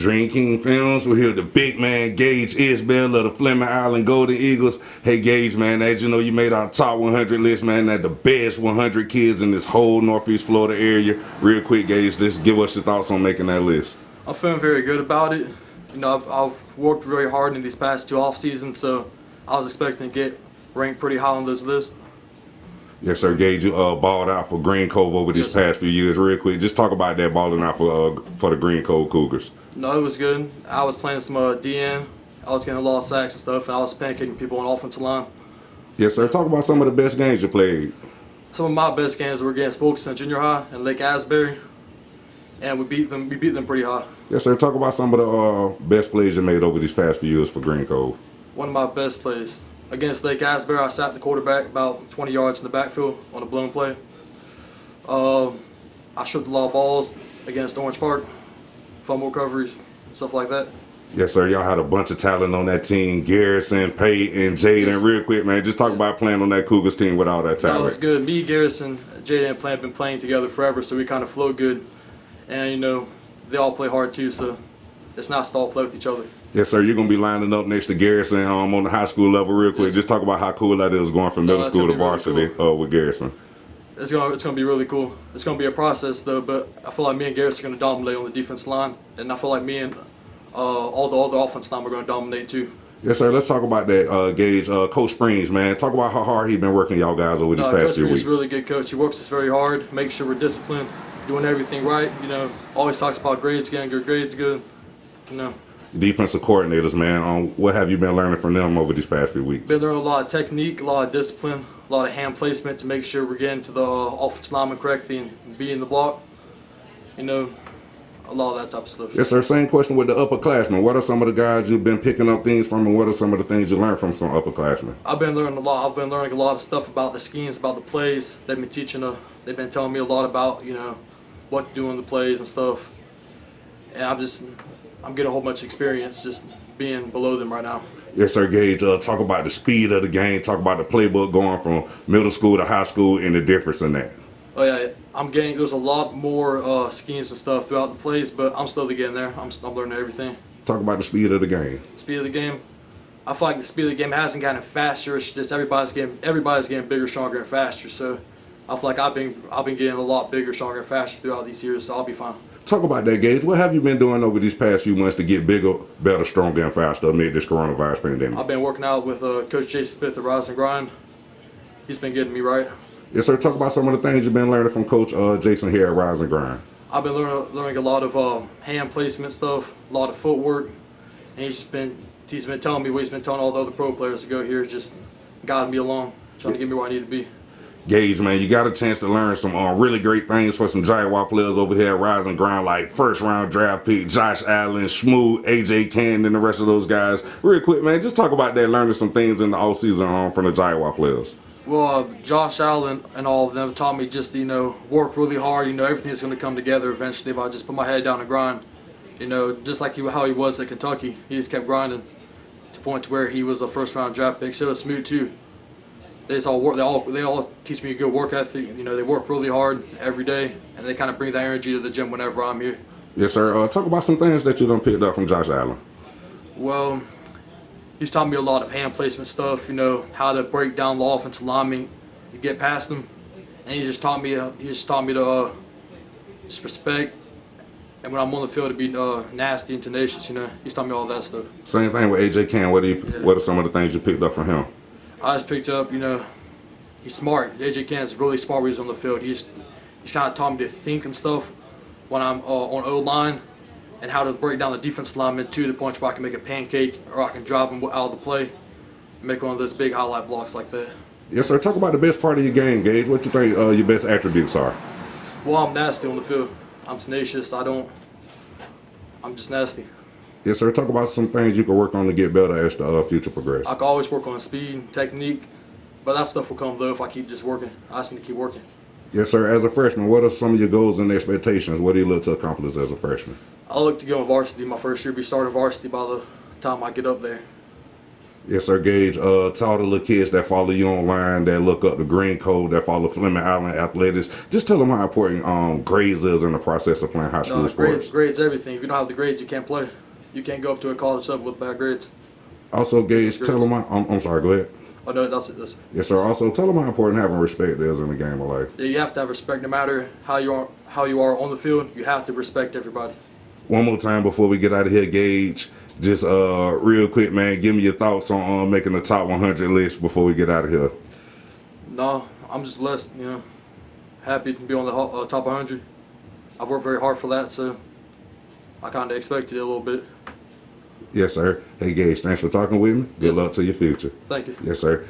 DreamKingFilmz. We're here with the big man Gage Isbell of the Fleming Island Golden Eagles. Hey Gage, man, as you know, you made our top 100 list, man. That the best 100 kids in this whole Northeast Florida area. Real quick, Gage, just give us your thoughts on making that list. I'm feeling very good about it. You know, I've worked very hard in these past 2 off seasons, so I was expecting to get ranked pretty high on this list. Yes, sir, Gage, you balled out for Green Cove over these past few years. Real quick, just talk about that balling out for the Green Cove Cougars. No, it was good. I was playing some DN. I was getting a lot of sacks and stuff, and I was pancaking people on the offensive line. Yes, sir. Talk about some of the best games you played. Some of my best games were against Wilkinson Junior High and Lake Asbury, and we beat them. We beat them pretty high. Yes, sir. Talk about some of the best plays you made over these past few years for Green Cove. One of my best plays against Lake Asbury, I sacked the quarterback about 20 yards in the backfield on a blown play. I stripped a lot of balls against Orange Park, fumble recoveries, stuff like that. Yes, sir. Y'all had a bunch of talent on that team. Garrison, Peyton, Jaden. Yes. Real quick, man, just talk about playing on that Cougars team with all that talent. No, it's good. Me, Garrison, Jaden, and Plant have been playing together forever, so we kind of flow good. And, you know, they all play hard too, so it's nice to all play with each other. Yes, sir. You're going to be lining up next to Garrison on the high school level real quick. Yes. Just talk about how cool that is going from middle school to varsity with Garrison. It's gonna be really cool. It's gonna be a process though, but I feel like me and Garrison are gonna dominate on the defensive line, and I feel like me and all the other offensive line are gonna dominate too. Yes, sir. Let's talk about that, Gage. Coach Springs, man. Talk about how hard he's been working y'all guys over these past few weeks. Coach Springs is a really good coach. He works us very hard, makes sure we're disciplined, doing everything right. You know, always talks about grades, getting good grades, good. You know. Defensive coordinators, man. What have you been learning from them over these past few weeks? Been learning a lot of technique, a lot of discipline, a lot of hand placement to make sure we're getting to the offensive lineman correctly and being the block. You know, a lot of that type of stuff. Yes, sir. Same question with the upperclassmen. What are some of the guys you've been picking up things from, and what are some of the things you learned from some upperclassmen? I've been learning a lot. I've been learning a lot of stuff about the schemes, about the plays. They've been teaching. They've been telling me a lot about, you know, what to do in the plays and stuff. And I'm getting a whole bunch of experience just being below them right now. Yes, sir, Gage. Talk about the speed of the game. Talk about the playbook going from middle school to high school and the difference in that. Oh yeah, there's a lot more schemes and stuff throughout the plays, but I'm slowly getting there. I'm learning everything. Talk about the speed of the game. Speed of the game. I feel like the speed of the game hasn't gotten faster. It's just everybody's getting bigger, stronger, and faster. So I feel like I've been getting a lot bigger, stronger, and faster throughout these years. So I'll be fine. Talk about that, Gage. What have you been doing over these past few months to get bigger, better, stronger, and faster amid this coronavirus pandemic? I've been working out with Coach Jason Smith at Rise and Grind. He's been getting me right. Yes, sir. Talk about some of the things you've been learning from Coach Jason here at Rise and Grind. I've been learning a lot of hand placement stuff, a lot of footwork, and he's been telling me what he's been telling all the other pro players to go here, just guiding me along, trying to get me where I need to be. Gage, man, you got a chance to learn some really great things for some Jaguar players over here at Rise and Grind, like first-round draft pick Josh Allen, Smooth, AJ Cannon, and the rest of those guys. Real quick, man, just talk about that, learning some things in the offseason from the Jaguar players. Well, Josh Allen and all of them have taught me just to, you know, work really hard. You know, everything's going to come together eventually if I just put my head down and grind. You know, just like how he was at Kentucky. He just kept grinding to the point to where he was a first-round draft pick. So was Smooth, too. They all teach me a good work ethic. You know, they work really hard every day, and they kind of bring that energy to the gym whenever I'm here. Yes, sir. Talk about some things that you done picked up from Josh Allen. Well, he's taught me a lot of hand placement stuff. You know, how to break down the offensive lineman to get past them, and he just taught me to just respect. And when I'm on the field, to be nasty and tenacious. You know, he's taught me all that stuff. Same thing with AJ Cannon. What are some of the things you picked up from him? I just picked up, you know, he's smart. AJ Cannon's really smart when he's on the field. He's kind of taught me to think and stuff when I'm on O-line, and how to break down the defensive lineman to the point where I can make a pancake, or I can drive him out of the play and make one of those big highlight blocks like that. Yes, sir. Talk about the best part of your game, Gage. What you think your best attributes are? Well, I'm nasty on the field. I'm tenacious. I'm just nasty. Yes, sir. Talk about some things you can work on to get better as the future progresses. I can always work on speed, technique, but that stuff will come though if I keep just working. I just need to keep working. Yes, sir. As a freshman, what are some of your goals and expectations? What do you look to accomplish as a freshman? I look to get on varsity my first year, be starting varsity by the time I get up there. Yes, sir, Gage. To all the little kids that follow you online, that look up the Green Cove, that follow Fleming Island athletics, just tell them how important grades is in the process of playing high school sports. Grades everything. If you don't have the grades, you can't play. You can't go up to a college level with bad grades. Also, Gage, tell them I'm sorry, go ahead. Oh no, that's it. That's it. Yes, sir. Also, tell them how important having respect is in the game of life. Yeah, you have to have respect, no matter how you are on the field. You have to respect everybody. One more time before we get out of here, Gage. Just real quick, man. Give me your thoughts on making the top 100 list before we get out of here. No, I'm just blessed. Happy to be on the top 100. I've worked very hard for that, so I kind of expected it a little bit. Yes, sir. Hey, Gage, thanks for talking with me. Good luck to your future. Thank you. Yes, sir.